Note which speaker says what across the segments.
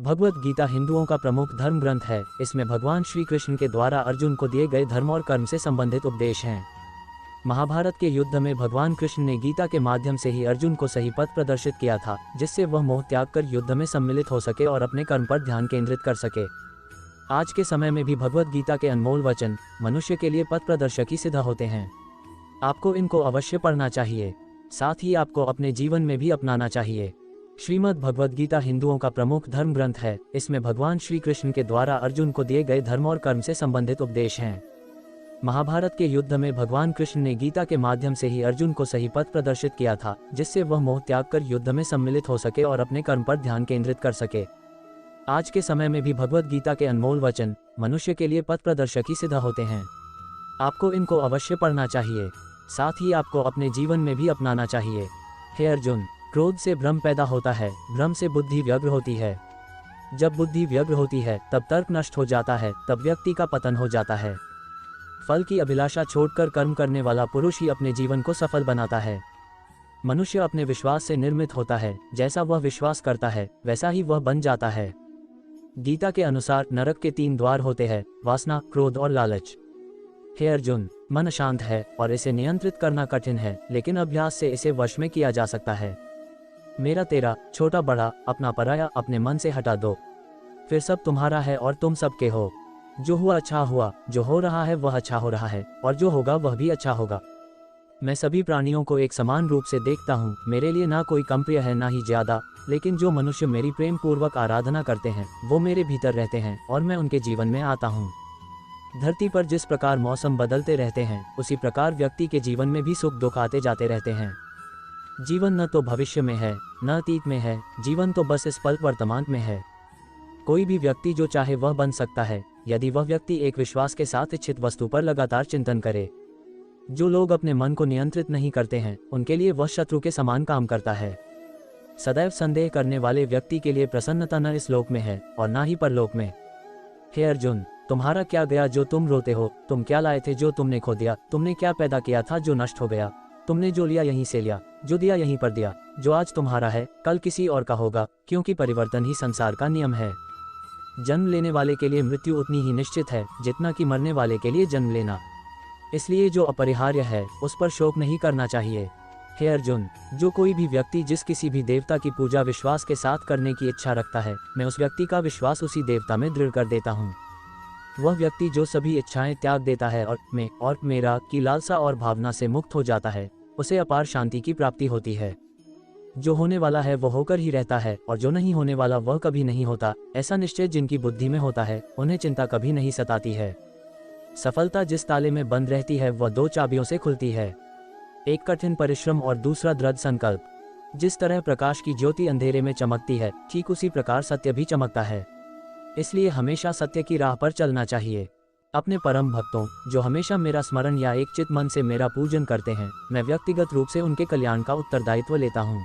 Speaker 1: भगवत गीता हिंदुओं का प्रमुख धर्म ग्रंथ है। इसमें भगवान श्री कृष्ण के द्वारा अर्जुन को दिए गए धर्म और कर्म से संबंधित उपदेश हैं। महाभारत के युद्ध में भगवान कृष्ण ने गीता के माध्यम से ही अर्जुन को सही पथ प्रदर्शित किया था, जिससे वह मोह त्याग कर युद्ध में सम्मिलित हो सके और अपने कर्म पर ध्यान केंद्रित कर सके। आज के समय में भी भगवत गीता के अनमोल वचन मनुष्य के लिए पथ प्रदर्शक ही सिद्ध होते हैं। आपको इनको अवश्य पढ़ना चाहिए, साथ ही आपको अपने जीवन में भी अपनाना चाहिए। श्रीमद् भगवद गीता हिंदुओं का प्रमुख धर्म ग्रंथ है। इसमें भगवान श्री कृष्ण के द्वारा अर्जुन को दिए गए धर्म और कर्म से संबंधित उपदेश हैं। महाभारत के युद्ध में भगवान कृष्ण ने गीता के माध्यम से ही अर्जुन को सही पथ प्रदर्शित किया था, जिससे वह मोह त्याग कर युद्ध में सम्मिलित हो सके और अपने कर्म पर ध्यान केंद्रित कर सके। आज के समय में भी भगवत गीता के अनमोल वचन मनुष्य के लिए पथ प्रदर्शक ही सिद्ध होते हैं। आपको इनको अवश्य पढ़ना चाहिए, साथ ही आपको अपने जीवन में भी अपनाना चाहिए। हे अर्जुन, क्रोध से भ्रम पैदा होता है, भ्रम से बुद्धि व्यग्र होती है। जब बुद्धि व्यग्र होती है तब तर्क नष्ट हो जाता है, तब व्यक्ति का पतन हो जाता है। फल की अभिलाषा छोड़कर कर्म करने वाला पुरुष ही अपने जीवन को सफल बनाता है। मनुष्य अपने विश्वास से निर्मित होता है, जैसा वह विश्वास करता है वैसा ही वह बन जाता है। गीता के अनुसार नरक के 3 द्वार होते हैं, वासना, क्रोध और लालच। हे अर्जुन, मन शांत है और इसे नियंत्रित करना कठिन है, लेकिन अभ्यास से इसे वश में किया जा सकता है। मेरा तेरा, छोटा बड़ा, अपना पराया अपने मन से हटा दो, फिर सब तुम्हारा है और तुम सबके हो। जो हुआ अच्छा हुआ, जो हो रहा है वह अच्छा हो रहा है, और जो होगा वह भी अच्छा होगा। मैं सभी प्राणियों को एक समान रूप से देखता हूँ। मेरे लिए ना कोई कम प्रिय है ना ही ज्यादा, लेकिन जो मनुष्य मेरी प्रेम पूर्वक आराधना करते हैं वो मेरे भीतर रहते हैं और मैं उनके जीवन में आता हूँ। धरती पर जिस प्रकार मौसम बदलते रहते हैं, उसी प्रकार व्यक्ति के जीवन में भी सुख दुख आते जाते रहते हैं। जीवन न तो भविष्य में है न अतीत में है, जीवन तो बस इस पल वर्तमान में है। कोई भी व्यक्ति जो चाहे वह बन सकता है, यदि वह व्यक्ति एक विश्वास के साथ इच्छित वस्तु पर लगातार चिंतन करे। जो लोग अपने मन को नियंत्रित नहीं करते हैं, उनके लिए वह शत्रु के समान काम करता है। सदैव संदेह करने वाले व्यक्ति के लिए प्रसन्नता न इस लोक में है और ना ही परलोक में। हे अर्जुन, तुम्हारा क्या गया जो तुम रोते हो? तुम क्या लाए थे जो तुमने खो दिया? तुमने क्या पैदा किया था जो नष्ट हो गया? तुमने जो लिया यहीं से लिया, जो दिया यहीं पर दिया। जो आज तुम्हारा है कल किसी और का होगा, क्योंकि परिवर्तन ही संसार का नियम है। जन्म लेने वाले के लिए मृत्यु उतनी ही निश्चित है जितना कि मरने वाले के लिए जन्म लेना। इसलिए जो अपरिहार्य है उस पर शोक नहीं करना चाहिए। हे अर्जुन, जो कोई भी व्यक्ति जिस किसी भी देवता की पूजा विश्वास के साथ करने की इच्छा रखता है, मैं उस व्यक्ति का विश्वास उसी देवता में दृढ़ कर देता हूँ। वह व्यक्ति जो सभी इच्छाएं त्याग देता है और मैं और मेरा की लालसा और भावना से मुक्त हो जाता है, उसे अपार शांति की प्राप्ति होती है। जो होने वाला है वह होकर ही रहता है और जो नहीं होने वाला वह कभी नहीं होता। ऐसा निश्चय जिनकी बुद्धि में होता है, उन्हें चिंता कभी नहीं सताती है। सफलता जिस ताले में बंद रहती है वह 2 चाबियों से खुलती है, एक कठिन परिश्रम और दूसरा दृढ़ संकल्प। जिस तरह प्रकाश की ज्योति अंधेरे में चमकती है, ठीक उसी प्रकार सत्य भी चमकता है। इसलिए हमेशा सत्य की राह पर चलना चाहिए। अपने परम भक्तों जो हमेशा मेरा स्मरण या एक चित मन से मेरा पूजन करते हैं, मैं व्यक्तिगत रूप से उनके कल्याण का उत्तरदायित्व लेता हूँ।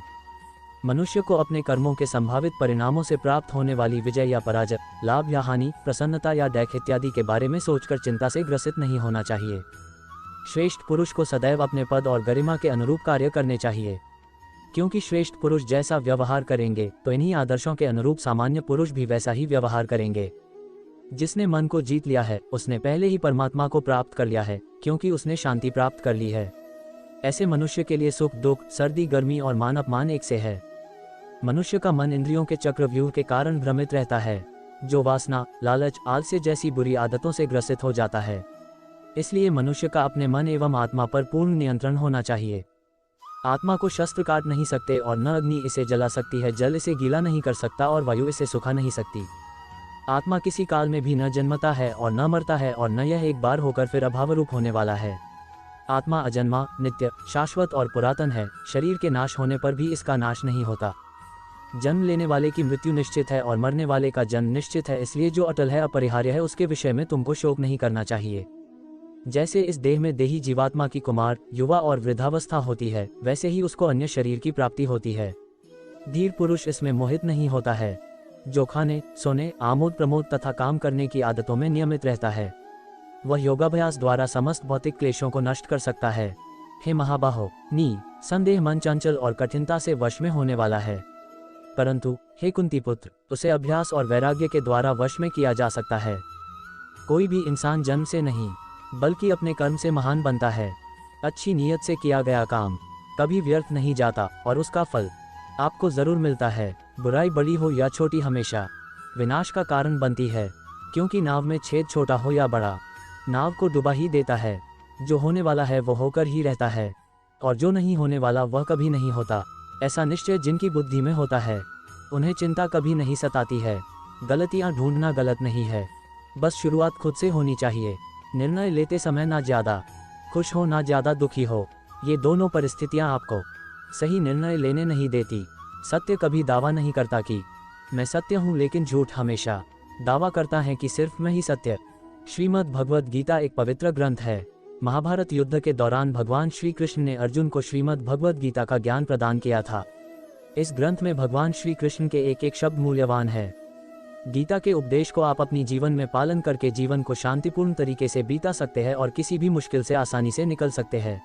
Speaker 1: मनुष्य को अपने कर्मों के संभावित परिणामों से प्राप्त होने वाली विजय या पराजय, लाभ या हानि, प्रसन्नता या दैख इत्यादि के बारे में सोचकर चिंता से ग्रसित नहीं होना चाहिए। श्रेष्ठ पुरुष को सदैव अपने पद और गरिमा के अनुरूप कार्य करने चाहिए, क्योंकि श्रेष्ठ पुरुष जैसा व्यवहार करेंगे तो इन्हीं आदर्शों के अनुरूप सामान्य पुरुष भी वैसा ही व्यवहार करेंगे। जिसने मन को जीत लिया है उसने पहले ही परमात्मा को प्राप्त कर लिया है, क्योंकि उसने शांति प्राप्त कर ली है। ऐसे मनुष्य के लिए सुख दुख, सर्दी गर्मी और मान अपमान एक से है। मनुष्य का मन इंद्रियों के चक्रव्यूह के कारण भ्रमित रहता है, जो वासना, लालच, आलस्य जैसी बुरी आदतों से ग्रसित हो जाता है। इसलिए मनुष्य का अपने मन एवं आत्मा पर पूर्ण नियंत्रण होना चाहिए। आत्मा को शस्त्र काट नहीं सकते और न अग्नि इसे जला सकती है, जल इसे गीला नहीं कर सकता और वायु इसे सुखा नहीं सकती। आत्मा किसी काल में भी न जन्मता है और न मरता है और न यह एक बार होकर फिर अभाव रूप होने वाला है। आत्मा अजन्मा, नित्य, शाश्वत और पुरातन है। शरीर के नाश होने पर भी इसका नाश नहीं होता। जन्म लेने वाले की मृत्यु निश्चित है और मरने वाले का जन्म निश्चित है। इसलिए जो अटल है, अपरिहार्य है, उसके विषय में तुमको शोक नहीं करना चाहिए। जैसे इस देह में देही जीवात्मा की कुमार, युवा और वृद्धावस्था होती है, वैसे ही उसको अन्य शरीर की प्राप्ति होती है। धीर पुरुष इसमें मोहित नहीं होता है, जो खाने, सोने, आमोद प्रमोद तथा काम करने की आदतों में नियमित रहता है। वह योगाभ्यास द्वारा समस्त भौतिक क्लेशों को नष्ट कर सकता है। हे महाबाहो, संदेह मन चंचल और कठिनता से वश में होने वाला है। परंतु हे कुंती पुत्र, उसे अभ्यास और वैराग्य के द्वारा वश में किया जा सकता है। कोई भी इंसान जन्म से नहीं बल्कि अपने कर्म से महान बनता है। अच्छी नीयत से किया गया काम कभी व्यर्थ नहीं जाता और उसका फल आपको जरूर मिलता है। बुराई बड़ी हो या छोटी हमेशा विनाश का कारण बनती है, क्योंकि नाव में छेद छोटा हो या बड़ा, नाव को डुबा ही देता है। जो होने वाला है वो होकर ही रहता है, और जो नहीं होने वाला वह कभी नहीं होता। ऐसा निश्चय जिनकी बुद्धि में होता है, उन्हें चिंता कभी नहीं सताती है। गलतियां ढूंढना गलत नहीं है, बस शुरुआत खुद से होनी चाहिए। निर्णय लेते समय ना ज़्यादा खुश हो ना ज़्यादा दुखी हो, ये दोनों परिस्थितियां आपको सही निर्णय लेने नहीं देती। सत्य कभी दावा नहीं करता कि मैं सत्य हूँ, लेकिन झूठ हमेशा दावा करता है कि सिर्फ मैं ही सत्य। श्रीमद् भगवद गीता एक पवित्र ग्रंथ है। महाभारत युद्ध के दौरान भगवान श्री कृष्ण ने अर्जुन को श्रीमद् भगवद गीता का ज्ञान प्रदान किया था। इस ग्रंथ में भगवान श्री कृष्ण के एक एक शब्द मूल्यवान है। गीता के उपदेश को आप अपनी जीवन में पालन करके जीवन को शांतिपूर्ण तरीके से बीता सकते हैं और किसी भी मुश्किल से आसानी से निकल सकते हैं।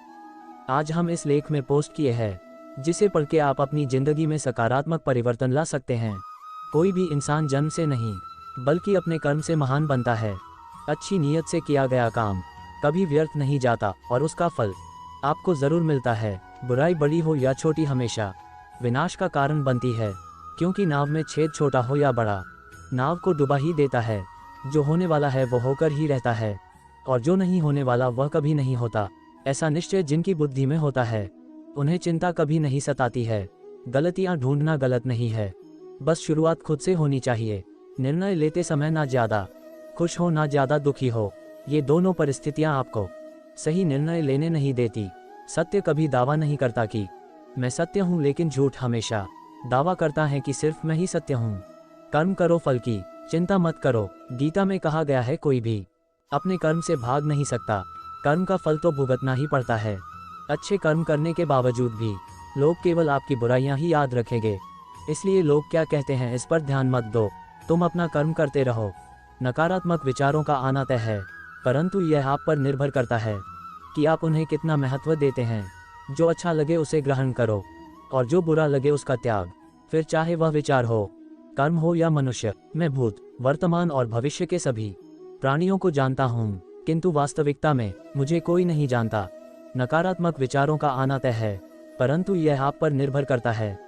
Speaker 1: आज हम इस लेख में पोस्ट किए हैं, जिसे पढ़ के आप अपनी जिंदगी में सकारात्मक परिवर्तन ला सकते हैं। कोई भी इंसान जन्म से नहीं बल्कि अपने कर्म से महान बनता है। अच्छी नीयत से किया गया काम कभी व्यर्थ नहीं जाता और उसका फल आपको जरूर मिलता है। बुराई बड़ी हो या छोटी हमेशा विनाश का कारण बनती है, क्योंकि नाव में छेद छोटा हो या बड़ा, नाव को डुबा ही देता है। जो होने वाला है वो होकर ही रहता है, और जो नहीं होने वाला वह कभी नहीं होता। ऐसा निश्चय जिनकी बुद्धि में होता है, उन्हें चिंता कभी नहीं सताती है। गलतियां ढूंढना गलत नहीं है, बस शुरुआत खुद से होनी चाहिए। निर्णय लेते समय ना ज़्यादा खुश हो ना ज़्यादा दुखी हो, ये दोनों परिस्थितियां आपको सही निर्णय लेने नहीं देती। सत्य कभी दावा नहीं करता कि मैं सत्य हूँ, लेकिन झूठ हमेशा दावा करता है कि सिर्फ मैं ही सत्य हूँ। कर्म करो, फल की चिंता मत करो। गीता में कहा गया है, कोई भी अपने कर्म से भाग नहीं सकता, कर्म का फल तो भुगतना ही पड़ता है। अच्छे कर्म करने के बावजूद भी लोग केवल आपकी बुराइयां ही याद रखेंगे, इसलिए लोग क्या कहते हैं इस पर ध्यान मत दो। तुम अपना कर्म करते रहो। नकारात्मक विचारों का आना तय है, परंतु यह आप पर निर्भर करता है कि आप उन्हें कितना महत्व देते हैं। जो अच्छा लगे उसे ग्रहण करो, और जो बुरा लगे उसका त्याग। फिर चाहे वह विचार हो, कर्म हो या मनुष्य। मैं भूत, वर्तमान और भविष्य के सभी प्राणियों को जानता हूँ, किंतु वास्तविकता में मुझे कोई नहीं जानता। नकारात्मक विचारों का आना तय है, परंतु यह आप पर निर्भर करता है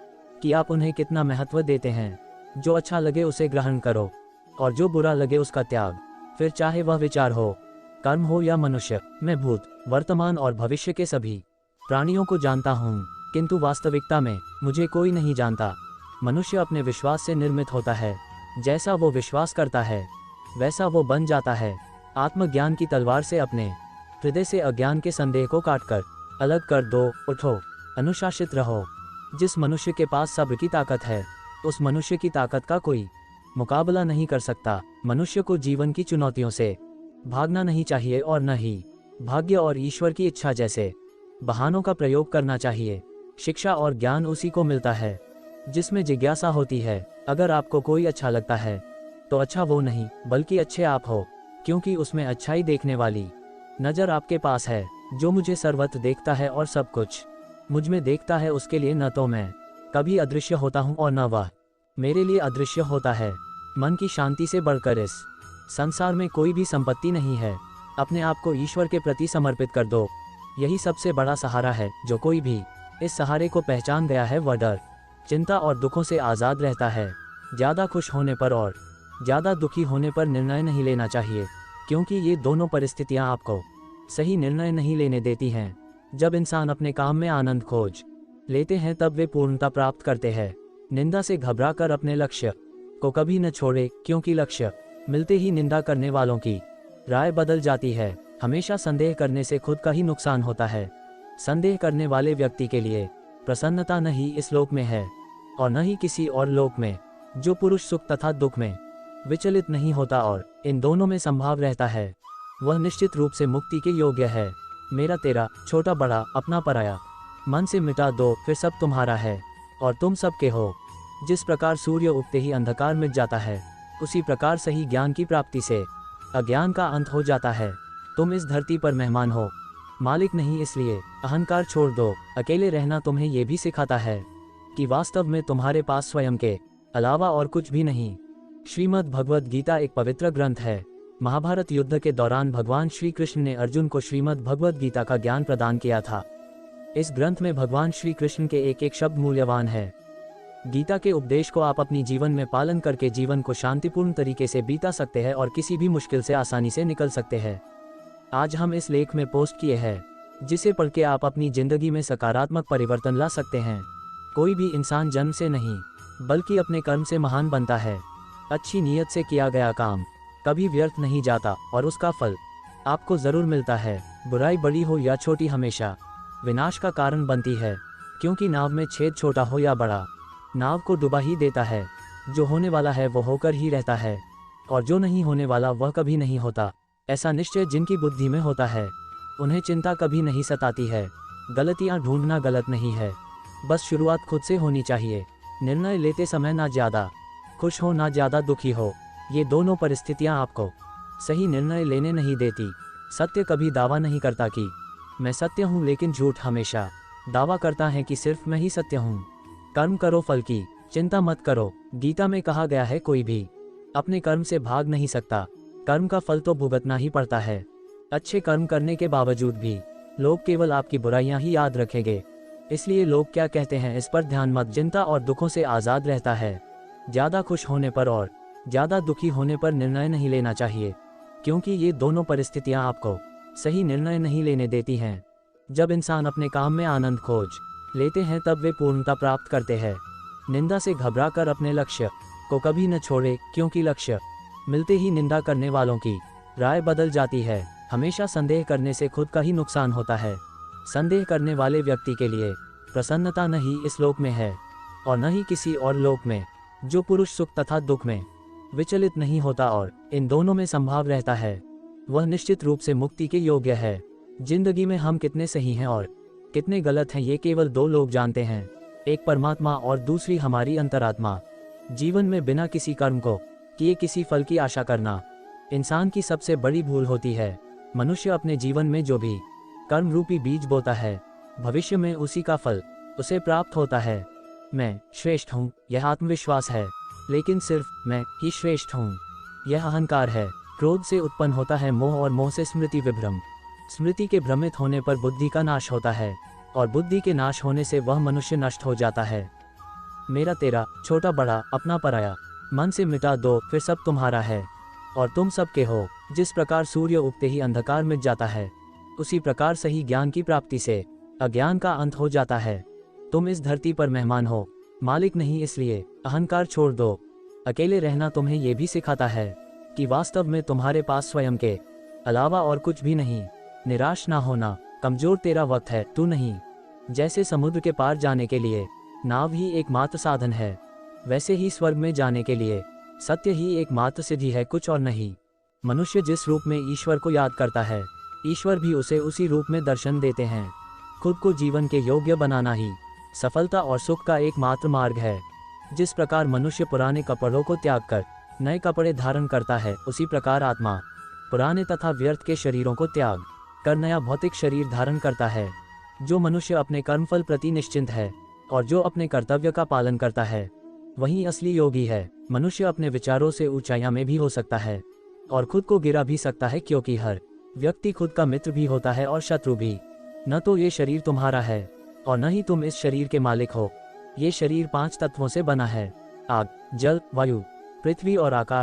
Speaker 1: कि आप उन्हें कितना महत्व देते हैं। जो अच्छा लगे उसे ग्रहण करो, और जो बुरा लगे उसका त्याग। फिर चाहे वह विचार हो, कर्म हो या मनुष्य। मैं भूत, वर्तमान और भविष्य के सभी प्राणियों को जानता हूँ, किंतु वास्तविकता में मुझे कोई नहीं जानता। मनुष्य अपने विश्वास से निर्मित होता है। जैसा वो विश्वास करता है वैसा वो बन जाता है। आत्मज्ञान की तलवार से अपने हृदय से अज्ञान के संदेह को काटकर अलग कर दो। उठो, अनुशासित रहो। जिस मनुष्य के पास सब्र की ताकत है, उस मनुष्य की ताकत का कोई मुकाबला नहीं कर सकता। मनुष्य को जीवन की चुनौतियों से भागना नहीं चाहिए, और न ही भाग्य और ईश्वर की इच्छा जैसे बहानों का प्रयोग करना चाहिए। शिक्षा और ज्ञान उसी को मिलता है जिसमें जिज्ञासा होती है। अगर आपको कोई अच्छा लगता है तो अच्छा वो नहीं बल्कि अच्छे आप हो, क्योंकि उसमें अच्छाई देखने वाली नज़र आपके पास है। जो मुझे सर्वत्र देखता है और सब कुछ मुझ में देखता है, उसके लिए न तो मैं कभी अदृश्य होता हूँ और न वह मेरे लिए अदृश्य होता है। मन की शांति से बढ़कर इस संसार में कोई भी संपत्ति नहीं है। अपने आप को ईश्वर के प्रति समर्पित कर दो, यही सबसे बड़ा सहारा है। जो कोई भी इस सहारे को पहचान गया है वह डर, चिंता और दुखों से आज़ाद रहता है। ज़्यादा खुश होने पर और ज़्यादा दुखी होने पर निर्णय नहीं लेना चाहिए, क्योंकि ये दोनों परिस्थितियां आपको सही निर्णय नहीं लेने देती हैं। जब इंसान अपने काम में आनंद खोज लेते हैं तब वे पूर्णता प्राप्त करते हैं। निंदा से घबराकर अपने लक्ष्य को कभी न छोड़े, क्योंकि लक्ष्य मिलते ही निंदा करने वालों की राय बदल जाती है। हमेशा संदेह करने से खुद का ही नुकसान होता है। संदेह करने वाले व्यक्ति के लिए प्रसन्नता न ही इस लोक में है और न ही किसी और लोक में। जो पुरुष सुख तथा दुख में विचलित नहीं होता और इन दोनों में संभाव रहता है, वह निश्चित रूप से मुक्ति के योग्य है। मेरा तेरा, छोटा बड़ा, अपना पराया, मन से मिटा दो, फिर सब तुम्हारा है और तुम सबके हो। जिस प्रकार सूर्य उगते ही अंधकार मिट जाता है, उसी प्रकार सही ज्ञान की प्राप्ति से अज्ञान का अंत हो जाता है। तुम इस धरती पर मेहमान हो, मालिक नहीं, इसलिए अहंकार छोड़ दो। अकेले रहना तुम्हें ये भी सिखाता है कि वास्तव में तुम्हारे पास स्वयं के अलावा और कुछ भी नहीं। श्रीमद् भगवद गीता एक पवित्र ग्रंथ है। महाभारत युद्ध के दौरान भगवान श्री कृष्ण ने अर्जुन को श्रीमद् भगवद गीता का ज्ञान प्रदान किया था। इस ग्रंथ में भगवान श्री कृष्ण के एक एक शब्द मूल्यवान है। गीता के उपदेश को आप अपनी जीवन में पालन करके जीवन को शांतिपूर्ण तरीके से बीता सकते हैं और किसी भी मुश्किल से आसानी से निकल सकते हैं। आज हम इस लेख में पोस्ट किए हैं, जिसे पढ़ के आप अपनी जिंदगी में सकारात्मक परिवर्तन ला सकते हैं। कोई भी इंसान जन्म से नहीं, बल्कि अपने कर्म से महान बनता है। अच्छी नीयत से किया गया काम कभी व्यर्थ नहीं जाता और उसका फल आपको जरूर मिलता है। बुराई बड़ी हो या छोटी हमेशा विनाश का कारण बनती है, क्योंकि नाव में छेद छोटा हो या बड़ा, नाव को डुबा ही देता है। जो होने वाला है वो होकर ही रहता है, और जो नहीं होने वाला वह कभी नहीं होता। ऐसा निश्चय जिनकी बुद्धि में होता है, उन्हें चिंता कभी नहीं सताती है। गलतियां ढूंढना गलत नहीं है, बस शुरुआत खुद से होनी चाहिए। निर्णय लेते समय ना ज़्यादा खुश हो ना ज़्यादा दुखी हो, ये दोनों परिस्थितियां आपको सही निर्णय लेने नहीं देती। सत्य कभी दावा नहीं करता कि मैं सत्य हूँ, लेकिन झूठ हमेशा दावा करता है कि सिर्फ मैं ही सत्य हूँ। कर्म करो, फल की चिंता मत करो। गीता में कहा गया है, कोई भी अपने कर्म से भाग नहीं सकता। कर्म का फल तो भुगतना ही पड़ता है। अच्छे कर्म करने के बावजूद भी लोग केवल आपकी बुराइयां ही याद रखेंगे। इसलिए लोग क्या कहते हैं इस पर ध्यान मत। चिंता और दुखों से आज़ाद रहता है। ज़्यादा खुश होने पर और ज़्यादा दुखी होने पर निर्णय नहीं लेना चाहिए, क्योंकि ये दोनों परिस्थितियां आपको सही निर्णय नहीं लेने देती हैं। जब इंसान अपने काम में आनंद खोज लेते हैं तब वे पूर्णता प्राप्त करते हैं। निंदा से घबराकर अपने लक्ष्य को कभी न छोड़े, क्योंकि लक्ष्य मिलते ही निंदा करने वालों की राय बदल जाती है। हमेशा संदेह करने से खुद का ही नुकसान होता है। संदेह करने वाले व्यक्ति के लिए प्रसन्नता न ही इस लोक में है और न ही किसी और लोक में। जो पुरुष सुख तथा दुख में विचलित नहीं होता और इन दोनों में संभाव रहता है, वह निश्चित रूप से मुक्ति के योग्य है। जिंदगी में हम कितने सही हैं और कितने गलत हैं, ये केवल दो लोग जानते हैं, एक परमात्मा और दूसरी हमारी अंतरात्मा। जीवन में बिना किसी कर्म को किए किसी फल की आशा करना इंसान की सबसे बड़ी भूल होती है। मनुष्य अपने जीवन में जो भी कर्म रूपी बीज बोता है, भविष्य में उसी का फल उसे प्राप्त होता है। मैं श्रेष्ठ हूँ, यह आत्मविश्वास है, लेकिन सिर्फ मैं ही श्रेष्ठ हूँ, यह अहंकार है। क्रोध से उत्पन्न होता है मोह, और मोह से स्मृति विभ्रम। स्मृति के भ्रमित होने पर बुद्धि का नाश होता है, और बुद्धि के नाश होने से वह मनुष्य नष्ट हो जाता है। मेरा तेरा, छोटा बड़ा, अपना पराया, मन से मिटा दो, फिर सब तुम्हारा है और तुम सबके हो। जिस प्रकार सूर्य उगते ही अंधकार मिट जाता है, उसी प्रकार सही ज्ञान की प्राप्ति से अज्ञान का अंत हो जाता है। तुम इस धरती पर मेहमान हो, मालिक नहीं, इसलिए अहंकार छोड़ दो। अकेले रहना तुम्हें यह भी सिखाता है कि वास्तव में तुम्हारे पास स्वयं के अलावा और कुछ भी नहीं। निराश ना होना, कमजोर तेरा वक्त है, तू नहीं। जैसे समुद्र के पार जाने के लिए नाव ही एकमात्र साधन है, वैसे ही स्वर्ग में जाने के लिए सत्य ही एकमात्र सिद्धि है, कुछ और नहीं। मनुष्य जिस रूप में ईश्वर को याद करता है, ईश्वर भी उसे उसी रूप में दर्शन देते हैं। खुद को जीवन के योग्य बनाना ही सफलता और सुख का एकमात्र मार्ग है। जिस प्रकार मनुष्य पुराने कपड़ों को त्याग कर नए कपड़े धारण करता है, उसी प्रकार आत्मा पुराने तथा व्यर्थ के शरीरों को त्याग कर नया भौतिक शरीर धारण करता है। जो मनुष्य अपने कर्मफल प्रति निश्चिंत है और जो अपने कर्तव्य का पालन करता है, वही असली योगी है। मनुष्य अपने विचारों से ऊंचाइयां में भी हो सकता है और खुद को गिरा भी सकता है, क्योंकि हर व्यक्ति खुद का मित्र भी होता है और शत्रु भी। न तो ये शरीर तुम्हारा है और न ही तुम इस शरीर के मालिक हो। ये शरीर 5 तत्वों से बना है: आग, जल, वायु, पृथ्वी और आकाश।